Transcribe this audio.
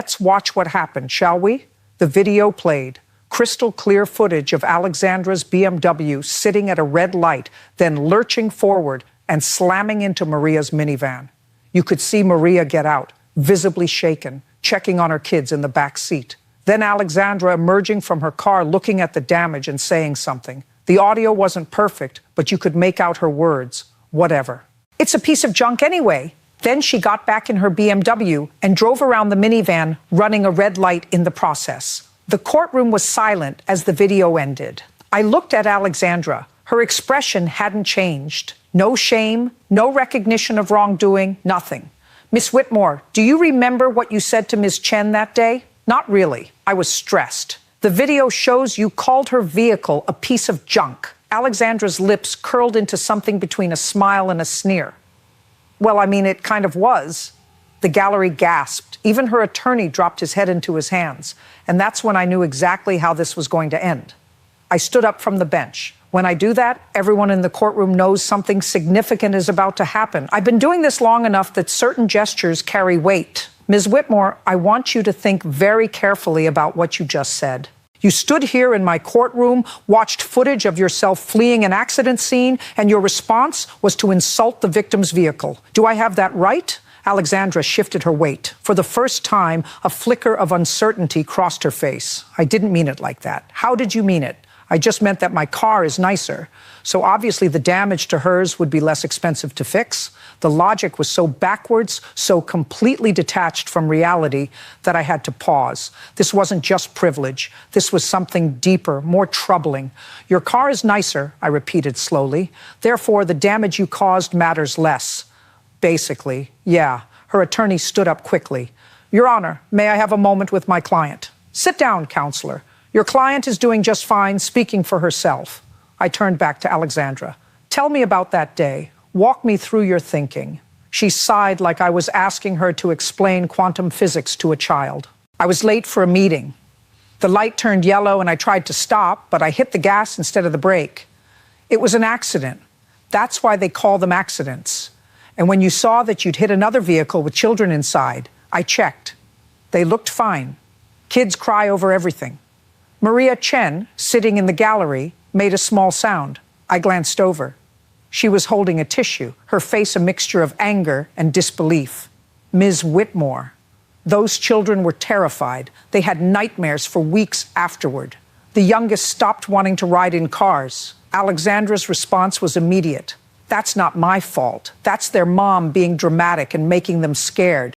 Let's watch what happened, shall we? The video played. Crystal clear footage of Alexandra's BMW sitting at a red light, then lurching forward and slamming into Maria's minivan. You could see Maria get out, visibly shaken, checking on her kids in the back seat. Then Alexandra emerging from her car, looking at the damage and saying something. The audio wasn't perfect, but you could make out her words. Whatever. It's a piece of junk anyway. Then she got back in her BMW and drove around the minivan, running a red light in the process. The courtroom was silent as the video ended. I looked at Alexandra. Her expression hadn't changed. No shame, no recognition of wrongdoing, nothing. Miss Whitmore, do you remember what you said to Ms. Chen that day? Not really. I was stressed. The video shows you called her vehicle a piece of junk. Alexandra's lips curled into something between a smile and a sneer. Well, I mean, it kind of was. The gallery gasped. Even her attorney dropped his head into his hands. And that's when I knew exactly how this was going to end. I stood up from the bench. When I do that, everyone in the courtroom knows something significant is about to happen. I've been doing this long enough that certain gestures carry weight. Ms. Whitmore, I want you to think very carefully about what you just said. You stood here in my courtroom, watched footage of yourself fleeing an accident scene, and your response was to insult the victim's vehicle. Do I have that right? Alexandra shifted her weight. For the first time, a flicker of uncertainty crossed her face. I didn't mean it like that. How did you mean it? I just meant that my car is nicer. So obviously the damage to hers would be less expensive to fix. The logic was so backwards, so completely detached from reality that I had to pause. This wasn't just privilege. This was something deeper, more troubling. Your car is nicer, I repeated slowly. Therefore, the damage you caused matters less. Basically, yeah. Her attorney stood up quickly. Your Honor, may I have a moment with my client? Sit down, counselor. Your client is doing just fine, speaking for herself. I turned back to Alexandra. Tell me about that day. Walk me through your thinking. She sighed like I was asking her to explain quantum physics to a child. I was late for a meeting. The light turned yellow and I tried to stop, but I hit the gas instead of the brake. It was an accident. That's why they call them accidents. And when you saw that you'd hit another vehicle with children inside, I checked. They looked fine. Kids cry over everything. Maria Chen, sitting in the gallery, made a small sound. I glanced over. She was holding a tissue, her face a mixture of anger and disbelief. Ms. Whitmore. Those children were terrified. They had nightmares for weeks afterward. The youngest stopped wanting to ride in cars. Alexandra's response was immediate. That's not my fault. That's their mom being dramatic and making them scared.